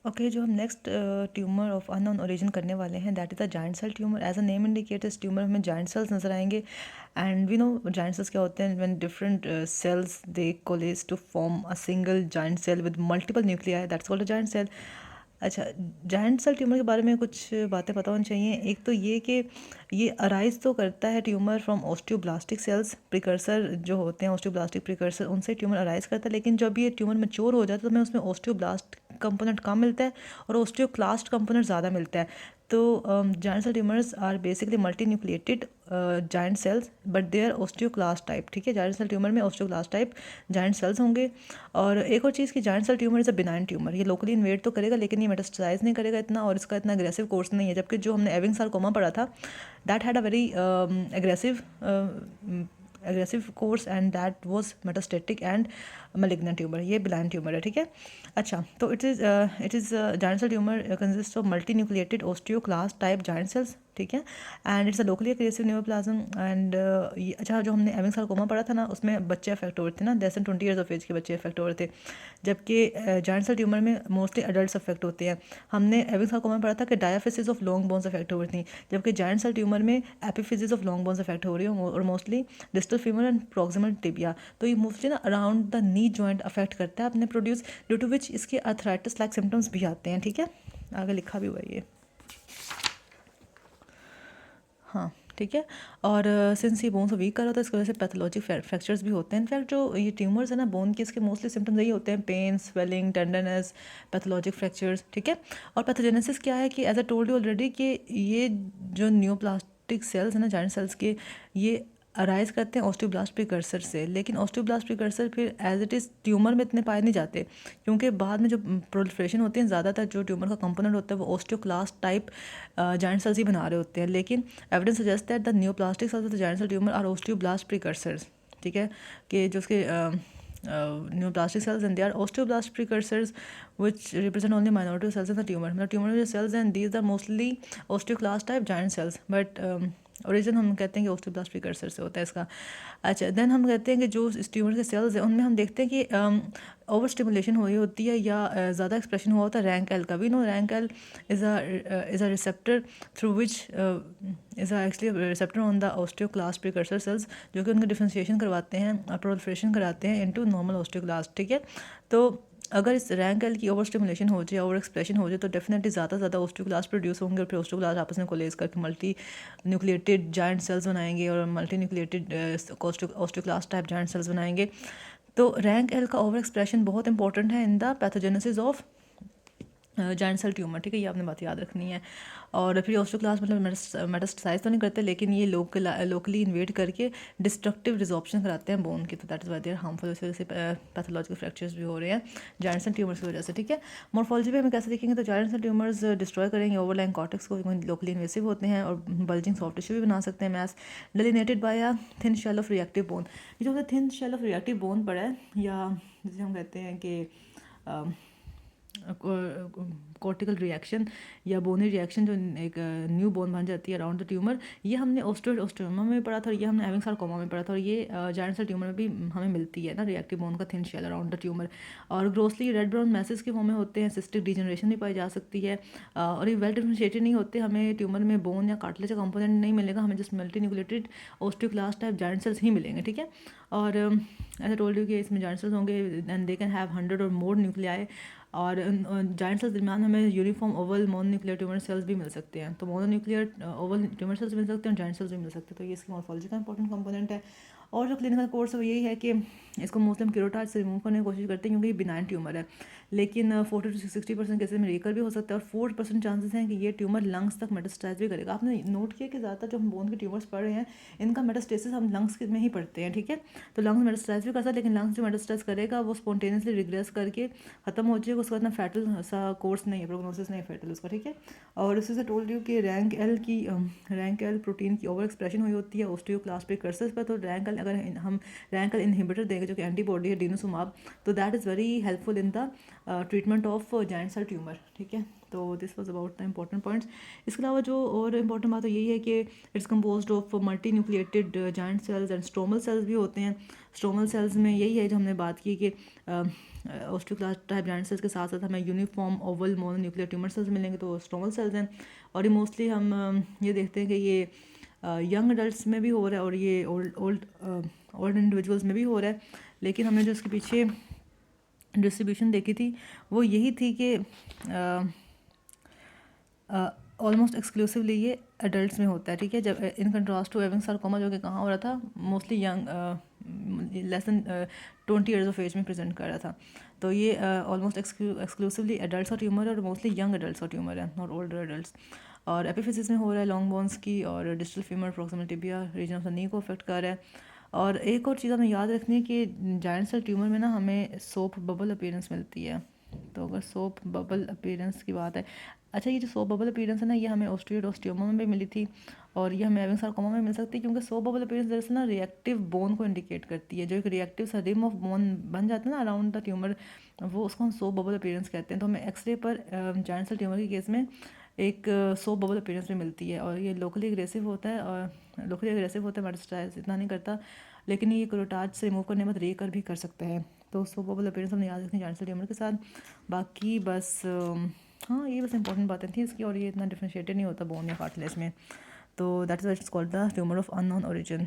Okay, जो हम next tumour of unknown origin करने वाले हैं that is the giant cell tumour. As a name indicators tumour हमें जाइंट सेल्स नजर आएंगे। And we know giant cells क्या होते हैं, when different cells they coalesce to form a single giant cell with multiple nuclei, that's called a giant cell. अच्छा, giant cell tumour के बारे में कुछ बातें पता होनी चाहिए। एक तो ये कि ये अराइज तो करता है tumour from osteoblastic cells, precursor जो होते हैं ऑस्टियोब्लास्टिक प्रिकर्सर, उनसे ट्यूमर अराइज करता है। लेकिन जब ये ट्यूमर मैच्योर हो जाता है तो हमें उसमें ऑस्टियोब्लास्ट कंपोनेंट कम मिलता है और ऑस्टियोक्लास्ट कंपोनेंट ज़्यादा मिलता है। तो giant cell tumours are basically multi nucleated giant cells but they are osteoclast type. ठीक है, जाइंट सेल ट्यूमर में ऑस्टियोक्लास्ट टाइप जाइंट सेल्स होंगे। और एक और चीज़ कि giant cell tumour is a benign tumour, ये लोकली इन्वेड तो करेगा लेकिन ये मेटास्टाइज नहीं करेगा इतना, और इसका इतना अग्रेसिव कोर्स नहीं है। जबकि जो हमने एविंग सार्कोमा पढ़ा था that had a very aggressive course and that was metastatic and malignant tumor, ये benign tumor है। ठीक है, अच्छा, तो it is giant cell tumor consists of multinucleated osteoclast type giant cells। ठीक है, and it's a locally aggressive neuroplasm. And अच्छा, जो हमने एविंग सार्कोमा पढ़ा था ना उसमें बच्चे अफेक्ट हो रहे थे ना, less than 20 years of age के बच्चे अफेक्ट हो रहे थे, जबकि जाइंट सेल ट्यूमर में मोस्टली अडल्ट अफेक्ट होते हैं। हमने एविंग सार्कोमा में पढ़ा था कि diaphysis of long bones affect हो रही थी, जबकि जाइंट सेल ट्यूमर में epiphysis of long bones affect हो रही है और mostly distal femur and proximal tibia. तो ये मोस्टली ना around the knee joint affect करता है अपने प्रोड्यूस, ड्यू टू विच इसके अर्थराइटिस लाइक सिम्टम्स भी आते हैं। ठीक है, आगे लिखा भी हुआ है ये, हाँ ठीक है। और सिंस ये बोन को वीक कर रहा होता है इसकी वजह से पैथोलॉजिक फ्रैक्चर्स भी होते हैं। इनफैक्ट जो ये ट्यूमर्स है ना बोन के, इसके मोस्टली सिम्टम्स यही होते हैं, pain, swelling, tenderness, pathologic fractures. ठीक है, और पैथोजेनेसिस क्या है कि as I told you already कि ये जो न्यूप्लास्टिक सेल्स है ना जाइंट सेल्स के, ये अराइज करते हैं ऑस्टियोब्लास्ट प्रिकर्सर से। लेकिन ऑस्टियोब्लास्ट प्रिकर्सर फिर एज इट इज़ ट्यूमर में इतने पाए नहीं जाते, क्योंकि बाद में जो प्रोलिफरेशन होती है ज़्यादातर जो ट्यूमर का कंपोनेंट होता है वो ऑस्टियोक्लास्ट टाइप जाइंट सेल्स ही बना रहे होते हैं। लेकिन evidence suggest that the neoplastic cells of the giant cell tumour are osteoblast precursors. ठीक है, कि जो उसके neoplastic cells and they are osteoblast precursors which represent only minority of cells in the tumor। मतलब ट्यूमर में जो cells हैं these are mostly osteoclast type giant cells, but origin हम कहते हैं कि ऑस्टियोब्लास्ट प्रिकर्सर से होता है इसका। अच्छा, देन हम कहते हैं कि जो इस ट्यूमर के सेल्स हैं उनमें हम देखते हैं कि ओवर स्टिमुलेशन हो रही होती है या ज़्यादा एक्सप्रेशन हुआ होता है रैंक एल का। We know RANK L is a receptor through which is actually receptor on the osteoclast precursor cells, जो कि उनका डिफ्रेंशिएशन करवाते हैं और प्रोलिफरेशन कराते हैं इनटू नॉर्मल ऑस्टियोक्लास्ट। ठीक है, तो अगर इस रैंक एल की ओवर स्टिमुलेशन हो जाए, ओवर एक्सप्रेशन हो जाए, तो डेफिनेटली ज़्यादा से ज़्यादा ऑस्टियोक्लास्ट प्रोड्यूस होंगे और फिर ऑस्टियोक्लास्ट आपस में कोलेज करके मल्टी न्यूक्लिएटेड जाइंट सेल्स बनाएंगे और multi nucleated osteoclast type giant cells बनाएंगे। तो रैंक एल का ओवर एक्सप्रेशन बहुत इंपॉर्टेंट है in the pathogenesis of giant cell tumour. ठीक है, ये आपने बात याद रखनी है। और फिर ऑस्टियोक्लास्ट मतलब मेटास्टासाइज तो नहीं करते, लेकिन ये लोकली इन्वेड करके डिस्ट्रक्टिव रिजॉर्प्शन कराते हैं बोन की, तो that is why they're harmful. इस वजह से पैथोलॉजिकल फ्रैक्चर्स भी हो रहे हैं जाइंट सेल ट्यूमर्स की वजह से। ठीक है, मॉर्फोलॉजी पे हमें कैसे देखेंगे, तो जाइंट सेल ट्यूमर्स डिस्ट्रॉय करेंगे ओवरलाइन कॉर्टेक्स को, लोकली इन्वेसिव होते हैं और बल्जिंग सॉफ्ट टिश्यू भी बना सकते हैं mass delineated by a thin shell of reactive bone. ये जो thin shell of reactive bone पड़ा है, या जिसे हम कहते हैं कि कॉर्टिकल रिएक्शन या बोनी रिएक्शन, जो एक न्यू बोन बन जाती है अराउंड द ट्यूमर, ये हमने ऑस्टियोमा में पढ़ा था और ये हमने एविंग सार्कोमा में पढ़ा था, और ये जाइंट सेल ट्यूमर में भी हमें मिलती है ना रिएक्टिव बोन का thin shell around the tumour. और ग्रोसली रेड ब्राउन मैसेज के फॉर्म में होते हैं, सिस्टिक डिजनरेशन भी पाई जा सकती है, और ये वेल डिफरेंशिएटेड नहीं होते। हमें ट्यूमर में बोन या कार्टिलेज का कंपोनेंट नहीं मिलेगा, हमें just multi nucleated osteoclast type giant cells ही मिलेंगे। ठीक है, और ऐसा टोल्ड यू कि इसमें जाइंट सेल्स होंगे एंड दे कैन हैव 100 और मोर न्यूक्लियाई, और जाइंट सेल्स दरमियान हमें uniform oval mononuclear tumour cells भी मिल सकते हैं। तो मोनोन्यूक्लियर ओवल ट्यूमर सेल्स मिल सकते हैं और जाइंट सेल्स भी मिल सकते हैं, तो ये इसकी मॉर्फोलॉजी का इंपॉर्टेंट कंपोनेंट है। और जो क्लिनिकल कोर्स है वो यही है कि इसको मोस्टली हम क्यूरोटाइड से रिमूव करने की कोशिश करते हैं क्योंकि ये बिनाइन ट्यूमर है, लेकिन 40 to 60% केसेस में रिकर भी हो सकता है, और 4% चांसेस हैं कि ये ट्यूमर लंग्स तक मेटास्टाइज भी करेगा। आपने नोट किया कि ज़्यादातर जो हम बोन के ट्यूमर्स पढ़ रहे हैं इनका मेटास्टेसिस हम लंग्स में ही पढ़ते हैं। ठीक है, तो लंग्स मेटास्टाइज भी कर सकता है, लेकिन लंग्स जो मेटास्टाइज करेगा वो स्पॉन्टेनियसली रिग्रेस करके खत्म हो जाएगा, उसका इतना फैटल सा कोर्स नहीं है, प्रोग्नोसिस नहीं है फैटल उसका। ठीक है, और उसी से टोल्ड यू कि रैंक एल प्रोटीन की ओवर एक्सप्रेशन हुई होती है ऑस्टियोक्लास्ट प्रिकर्सर्स पर। तो रैंक एल अगर हम रैंक एल इनहिबिटर देंगे जो कि एंटीबॉडी है डिनोसुमाब, तो that is very helpful in the treatment of giant cell tumour. ठीक है, तो this was about the important points. इसके अलावा जो और इम्पॉर्टेंट बात तो यही है कि it's composed of multi nucleated giant cells and stromal cells भी होते हैं। स्ट्रोमल सेल्स में यही है जो हमने बात की कि ऑस्टियोक्लास्ट टाइप जायंट सेल्स के साथ साथ हमें uniform oval mononuclear tumour sales मिलेंगे, तो स्ट्रोमल सेल्स हैं। और ये मोस्टली हम ये देखते हैं कि ये यंग अडल्ट में भी हो रहा है और ये ओल्ड इंडिविजुअल्स में भी हो रहा है। लेकिन हमने जो इसके पीछे डिस्ट्रीब्यूशन देखी थी वो यही थी कि ऑलमोस्ट एक्सक्लूसिवली ये एडल्ट्स में होता है, ठीक है। जब in contrast to Ewing sarcoma जो कि कहाँ हो रहा था, mostly young less than 20 years of age में प्रेजेंट कर रहा था। तो ये ऑलमोस्ट एक्सक्लूसिवली एडल्ट्स और ट्यूमर है और मोस्टली यंग एडल्ट्स और ट्यूमर है और ओल्डर एडल्ट्स। और एपिफिसिस में हो रहा है लॉन्ग बोन्स की और distal femur proximal tibia region of the knee को अफेक्ट कर रहा है। और एक और चीज़ हमें याद रखनी है कि जायंट सेल ट्यूमर में ना हमें सोप बबल अपीयरेंस मिलती है। तो अगर सोप बबल अपीयरेंस की बात है, अच्छा ये जो सोप बबल अपीयरेंस है ना, ये हमें ओस्टियोमा में भी मिली थी और ये हमें एविंग सार्कोमा में मिल सकती है, क्योंकि सोप बबल अपीयरेंस दरअसल ना रिएक्टिव बोन को इंडिकेट करती है। जो एक रिएक्टिव सा रिम ऑफ बोन बन जाता है ना अराउंड द ट्यूमर, वो उसको हम सोप बबल अपीयरेंस कहते हैं। तो हमें एक्सरे पर जायंट सेल ट्यूमर के केस में एक सोप बबल अपीयरेंस भी मिलती है और ये लोकली एग्रेसिव होता है और लोकली एग्रेसिव होता है, मेटास्टासिस इतना नहीं करता, लेकिन ये क्रोटाज से रिमूव करने में रेकर भी कर सकता है। तो सोप बबल अपीयरेंस हमने याद रखनी जायंट सेल ट्यूमर के साथ। बाकी बस हाँ ये बस इंपॉर्टेंट बातें थी इसकी, और ये इतना डिफ्रेंशिएटेड नहीं होता बोन या कार्टिलेज में। तो that is what it's called the tumour of unknown origin.